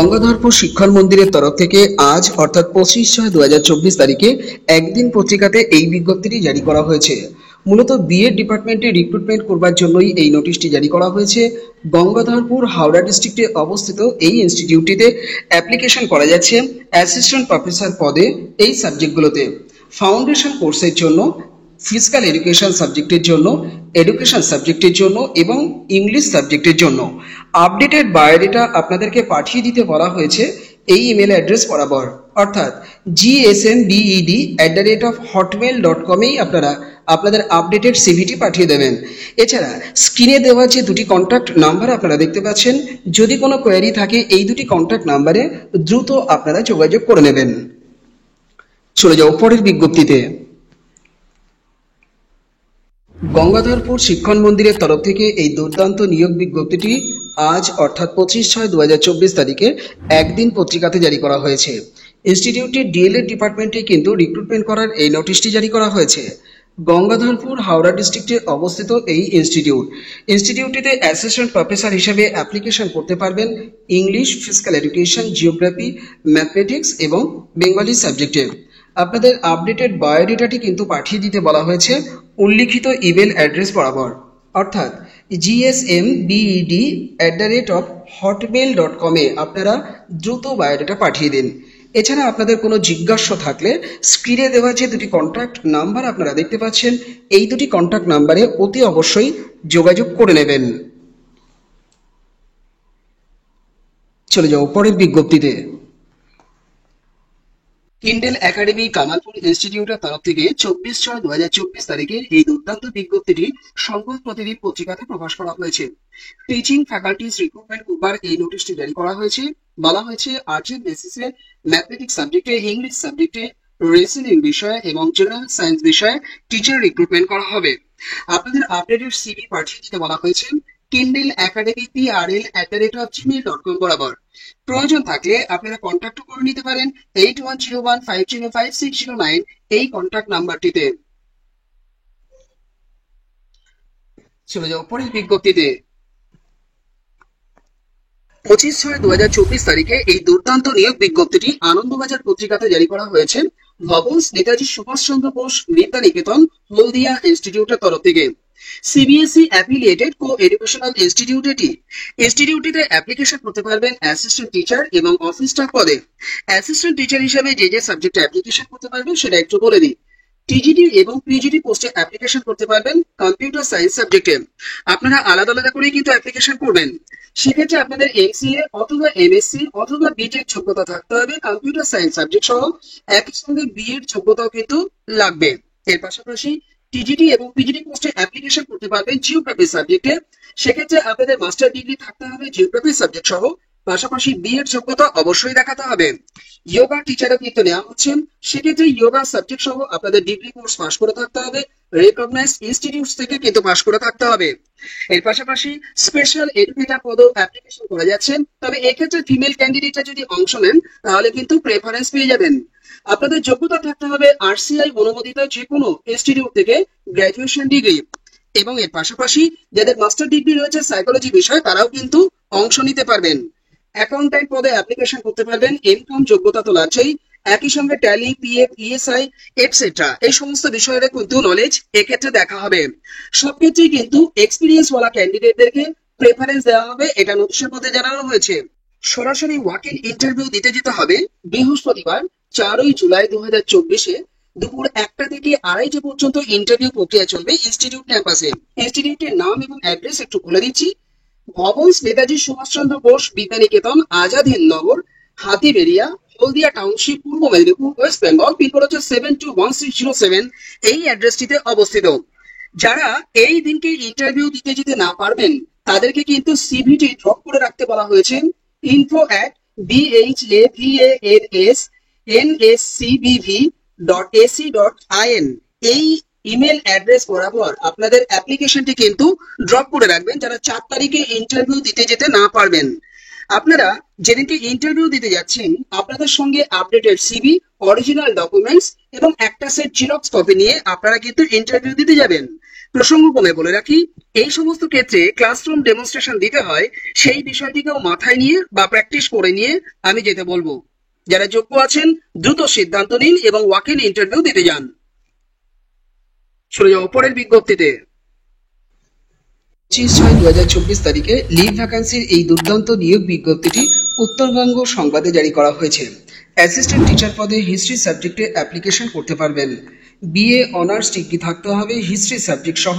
গঙ্গাধরপুর শিক্ষণ মন্দিরের তরফ থেকে আজ অর্থাৎ 25/6/2024 তারিখে একদিন পত্রিকাতে এই বিজ্ঞপ্তিটি জারি করা হয়েছে। মূলত বিএড ডিপার্টমেন্টে রিক্রুটমেন্ট করবার জন্যই এই নোটিশটি জারি করা হয়েছে। গঙ্গাধরপুর হাওড়া ডিস্ট্রিক্টে অবস্থিত এই ইনস্টিটিউটটিতে অ্যাপ্লিকেশন করা যাচ্ছে অ্যাসিস্ট্যান্ট প্রফেসর পদে এই সাবজেক্টগুলোতে। ফাউন্ডেশন কোর্সের জন্য, ফিজিক্যাল এডুকেশন সাবজেক্টের জন্য, এডুকেশন সাবজেক্টের জন্য এবং ইংলিশ সাবজেক্টের জন্য। আপডেটেড বায়োডেটা আপনাদেরকে পাঠিয়ে দিতে বলা হয়েছে এই ইমেল অ্যাড্রেস বরাবর, অর্থাৎ gsmbed@hotmail.com-এই আপনারা আপনাদের আপডেটেড সিভিটি পাঠিয়ে দেবেন। এছাড়া স্ক্রিনে দেওয়া যে দুটি কন্ট্যাক্ট নাম্বার আপনারা দেখতে পাচ্ছেন, যদি কোনো কোয়েরি থাকে এই দুটি কন্ট্যাক্ট নাম্বারে দ্রুত আপনারা যোগাযোগ করে নেবেন। চলে যাও পরের বিজ্ঞপ্তিতে। গঙ্গাধরপুর শিক্ষণ মন্দিরের তরফ থেকে এই দুর্দান্ত নিয়োগ বিজ্ঞপ্তিটি আজ অর্থাৎ 25/6/2024 তারিখে একদিন পত্রিকাতে জারি করা হয়েছে। ইনস্টিটিউটের ডিএলএড ডিপার্টমেন্টে কিন্তু রিক্রুটমেন্ট করার এই নোটিশটি জারি করা হয়েছে। গঙ্গাধরপুর হাওড়া ডিস্ট্রিক্টে অবস্থিত এই ইনস্টিটিউটটিতে অ্যাসিস্ট্যান্ট প্রফেসর হিসেবে অ্যাপ্লিকেশন করতে পারবেন English, physical education, geography, mathematics এবং বেঙ্গলি সাবজেক্টে। আপনাদের আপডেটেড বায়োডেটাটি কিন্তু পাঠিয়ে দিতে বলা হয়েছে উল্লিখিত ইমেল অ্যাড্রেস বরাবর, অর্থাৎ gsmbed@hotmail.com-এ আপনারা দ্রুত বায়োডেটা পাঠিয়ে দিন। এছাড়া আপনাদের কোনো জিজ্ঞাসা থাকলে স্ক্রিনে দেওয়া যে দুটি কন্ট্যাক্ট নাম্বার আপনারা দেখতে পাচ্ছেন এই দুটি কন্ট্যাক্ট নাম্বারে অতি অবশ্যই যোগাযোগ করে নেবেন। চলে যাও পরের বিজ্ঞপ্তিতে। কিন্ডেল একাডেমি কামালপুর ইনস্টিটিউটের তরফ থেকে 24/6/2024 তারিখে এই দুর্দান্ত বিজ্ঞপ্তিটি সংবাদ প্রতিদিন পত্রিকাতে প্রকাশ করা হয়েছে। টিচিং ফ্যাকাল্টিজ রিক্রুটমেন্ট করবার এই নোটিশটি জারি করা হয়েছে। বলা হয়েছে আর্টসের বেসিসে ম্যাথমেটিক্স সাবজেক্টে, ইংলিশ সাবজেক্টে, রিজনিং বিষয়ে এবং জেনারেল সায়েন্স বিষয়ে টিচার রিক্রুটমেন্ট করা হবে। আপনাদের আপডেটেড সিভি পাঠিয়ে দিতে বলা হয়েছে কিন্ডেল একাডেমি PRL@gmail.com বরাবর। প্রয়োজন থাকলে আপনারা কন্ট্যাক্ট করে নিতে পারেন 8101505609 এই কন্ট্যাক্ট নাম্বারটিতে। চলে যাও পরের বিজ্ঞপ্তিতে। 25/6/2024 তারিখে এই দুর্দান্ত নিয়োগ বিজ্ঞপ্তিটি আনন্দবাজার পত্রিকাতে জারি করা হয়েছে ভবনস নেতাজি সুভাষচন্দ্র বোস বিদ্যানিকেতন হলদিয়া ইনস্টিটিউটের তরফ থেকে। সিবিএসই অ্যাফিলিয়েটেড কো এডুকেশনাল ইনস্টিটিউট এটি। ইনস্টিটিউটটিতে অ্যাপ্লিকেশন করতে পারবেন অ্যাসিস্ট্যান্ট টিচার এবং অফিস স্টাফ পদে। অ্যাসিস্ট্যান্ট টিচার হিসেবে যে যে সাবজেক্টে অ্যাপ্লিকেশন করতে পারবেন সেটা একটু বলে দিই। টিজিটি এবং পিজিটি পোস্টে অ্যাপ্লিকেশন করতে পারবেন কম্পিউটার সায়েন্স সাবজেক্টে। আপনারা আলাদা আলাদা করেই কিন্তু অ্যাপ্লিকেশন করবেন। সেক্ষেত্রে আপনাদের এমসিএ অথবা এমএসসি অথবা বিটেক যোগ্যতা থাকতে হবে কম্পিউটার সায়েন্স সাবজেক্ট সহ, একই সঙ্গে বিএড যোগ্যতাও কিন্তু লাগবে। এর পাশাপাশি টিজিটি এবং পিজিটি পোস্টে অ্যাপ্লিকেশন করতে পারবেন জিওগ্রাফি সাবজেক্টে। সেক্ষেত্রে আপনাদের মাস্টার ডিগ্রি থাকতে হবে জিওগ্রাফি সাবজেক্ট সহ, পাশাপাশি বিএড যোগ্যতা অবশ্যই দেখাতে হবে। যোগা টিচারও কিন্তু নেওয়া হচ্ছে। সেক্ষেত্রে যোগা সাবজেক্ট সহ আপনাদের ডিগ্রি কোর্স পাস করে থাকতে হবে, রেকগনাইজড ইনস্টিটিউট থেকে কিন্তু পাস করে থাকতে হবে। এর পাশাপাশি স্পেশাল এডুকেটর পদেও অ্যাপ্লিকেশন করা যাচ্ছে, তবে এক্ষেত্রে ফিমেল ক্যান্ডিডেটরা যদি অংশ নেন তাহলে কিন্তু প্রেফারেন্স পেয়ে যাবেন। আপনাদের যোগ্যতা থাকতে হবে আরসিআই অনুমোদিত যে কোনো ইনস্টিটিউট থেকে গ্র্যাজুয়েশন ডিগ্রি, এবং এর পাশাপাশি যাদের মাস্টার ডিগ্রি রয়েছে সাইকোলজি বিষয় তারাও কিন্তু অংশ নিতে পারবেন। অ্যাকাউন্ট্যান্ট পদে অ্যাপ্লিকেশন করতে পারবেন, ইনকাম যোগ্যতা তো লাগছেই, একই সঙ্গে ট্যালি, পিএফ, ইএসআই এটসেট্রা এই সমস্ত বিষয়ের কিন্তু নলেজ এক্ষেত্রে দেখা হবে। সব ক্ষেত্রেই কিন্তু এক্সপিরিয়েন্স ওয়ালা ক্যান্ডিডেটদেরকে প্রেফারেন্স দেওয়া হবে, এটা নোটিশের মধ্যে জানানো হয়েছে। সরাসরি ওয়াক ইন ইন্টারভিউ দিতে যেতে হবে বৃহস্পতিবার 4 জুলাই 2024-এ দুপুর 1টা থেকে 2:30 পর্যন্ত ইন্টারভিউ প্রক্রিয়া চলবে ইনস্টিটিউট ক্যাম্পাসে। ইনস্টিটিউটের নাম এবং অ্যাড্রেস একটু বলে দিচ্ছি। ভবনস নেতাজি সুভাষচন্দ্র বোস বিদ্যানিকেতন, আজাদ হিন্দ নগর, হাতিবেরিয়া, হলদিয়া টাউনশিপ, পূর্ব মেদিনীপুর, ওয়েস্ট বেঙ্গল। পিনকোড হচ্ছে 721607। এই অ্যাড্রেসটিতে অবস্থিত। যারা এই দিনকে ইন্টারভিউ দিতে যেতে না পারবেন তাদেরকে কিন্তু সিভিটি ড্রপ করে রাখতে বলা হয়েছে info@bhavnscbv.ac.in এই ইমেল অ্যাড্রেস বরাবর আপনাদের অ্যাপ্লিকেশনটি কিন্তু ড্রপ করে রাখবেন যারা 4 তারিখে ইন্টারভিউ দিতে যেতে না পারবেন। আপনারা যেদিনকে ইন্টারভিউ দিতে যাচ্ছেন আপনাদের সঙ্গে আপডেটেড সিভি, অরিজিনাল ডকুমেন্টস এবং একটা সেট জেরক্স কপি নিয়ে আপনারা কিন্তু ইন্টারভিউ দিতে যাবেন। প্রসঙ্গক্রমে বলে রাখি, এই সমস্ত ক্ষেত্রে ক্লাসরুম ডেমনস্ট্রেশন দিতে হয়, সেই বিষয়টিকেও মাথায় নিয়ে বা প্র্যাকটিস করে নিয়ে আমি যেতে বলবো। যারা যোগ্য আছেন দ্রুত সিদ্ধান্ত নিন এবং ওয়াক ইন ইন্টারভিউ দিতে যান। চলে যাও পরের বিজ্ঞপ্তিতে। 25/6/2024 তারিখে লিভ ভ্যাকান্সির এই দুর্দান্ত নিয়োগ বিজ্ঞপ্তিটি উত্তরবঙ্গ সংবাদে জারি করা হয়েছে। অ্যাসিস্ট্যান্ট টিচার পদে হিস্ট্রি সাবজেক্টে অ্যাপ্লিকেশন করতে পারবেন। বিএ অনার্স ডিগ্রি থাকতে হবে হিস্ট্রি সাবজেক্ট সহ,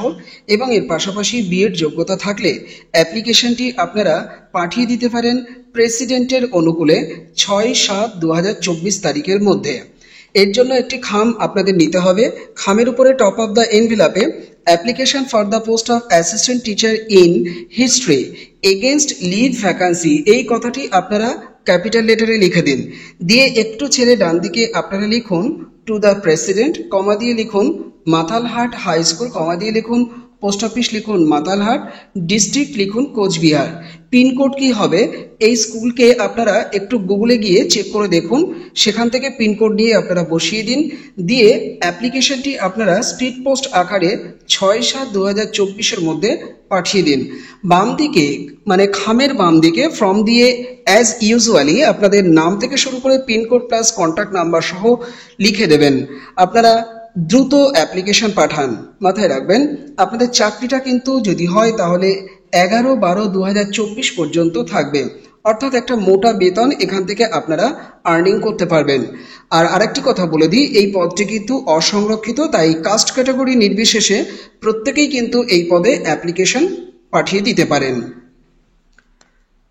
এবং এর পাশাপাশি বিএড যোগ্যতা থাকলে অ্যাপ্লিকেশনটি আপনারা পাঠিয়ে দিতে পারেন প্রেসিডেন্টের অনুকূলে 6/7/2024 তারিখের মধ্যে। এর জন্য একটি খাম আপনাদের নিতে হবে। খামের উপরে টপ অফ দ্য এনভেলপে application for the post of assistant teacher in history against leave vacancy, এই কথাটি আপনারা ক্যাপিটাল লেটারে লিখে দিন। দিয়ে একটু ছেড়ে ডান দিকে আপনারা লিখুন টু দ্য প্রেসিডেন্ট, কমা দিয়ে লিখুন মাতালহাট হাই স্কুল, কমা দিয়ে লিখুন পোস্ট অফিস, লিখুন মাতালহাট, ডিস্ট্রিক্ট লিখুন কোচবিহার। পিনকোড কি হবে, এই স্কুলকে আপনারা একটু গুগলে গিয়ে চেক করে দেখুন, সেখান থেকে পিনকোড নিয়ে আপনারা বসিয়ে দিন। দিয়ে অ্যাপ্লিকেশনটি আপনারা স্পিড পোস্ট আকারে 6/7/2024 মধ্যে পাঠিয়ে দিন। বাম দিকে মানে খামের বাম দিকে ফর্ম দিয়ে অ্যাজ ইউজুয়ালি আপনাদের নাম থেকে শুরু করে পিনকোড প্লাস কন্ট্যাক্ট নাম্বার সহ লিখে দেবেন। আপনারা দ্রুত অ্যাপ্লিকেশন পাঠান। মাথায় রাখবেন আপনাদের চাকরিটা কিন্তু যদি হয় তাহলে 11/12/2024 পর্যন্ত থাকবে, অর্থাৎ একটা মোটা বেতন এখান থেকে আপনারা আর্নিং করতে পারবেন। আর আরেকটি কথা বলে দিই, এই পদটি কিন্তু অসংরক্ষিত, তাই কাস্ট ক্যাটাগরি নির্বিশেষে প্রত্যেকেই কিন্তু এই পদে অ্যাপ্লিকেশন পাঠিয়ে দিতে পারেন।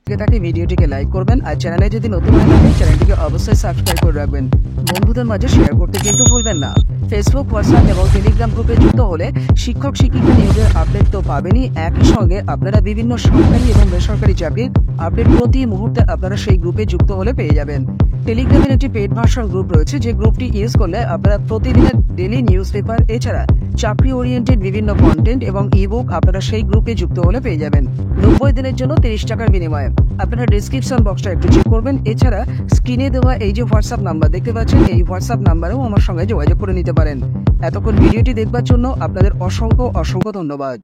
তাকে ভিডিওটিকে লাইক করবেন, আর চ্যানেলে যদি নতুন হয়ে থাকেন চ্যানেলটিকে অবশ্যই সাবস্ক্রাইব করে রাখবেন। বন্ধুদের মাঝে শেয়ার করতে কিন্তু ভুলবেন না। ফেসবুক, হোয়াটসঅ্যাপ এবং টেলিগ্রাম গ্রুপে যুক্ত হলে শিক্ষক শিক্ষিকা নিয়োগের আপডেট তো পাবেনই, একই সঙ্গে আপনারা বিভিন্ন সরকারি এবং বেসরকারি চাকরির আপডেট প্রতি মুহূর্তে আপনারা সেই গ্রুপে যুক্ত হলে পেয়ে যাবেন। টেলিগ্রামের একটি পেড ভার্সন গ্রুপ রয়েছে, যে গ্রুপটি ইউজ করলে আপনারা প্রতিদিনের ডেলি নিউজ পেপার এছাড়া চাকরি ওরিয়েন্টেড বিভিন্ন কন্টেন্ট এবং ইবুক আপনারা সেই গ্রুপে যুক্ত হলে পেয়ে যাবেন 90 দিনের জন্য 30 টাকার বিনিময়ে। আপনারা ডিসক্রিপশন বক্সটা একটু চেক করবেন। এছাড়া স্ক্রিনে দেওয়া এই যে হোয়াটসঅ্যাপ নাম্বার দেখতে পাচ্ছেন, এই হোয়াটসঅ্যাপ নাম্বারেও আমার সঙ্গে যোগাযোগ করে নিতে পারেন। এতক্ষণ ভিডিওটি দেখবার জন্য আপনাদের অসংখ্য অসংখ্য ধন্যবাদ।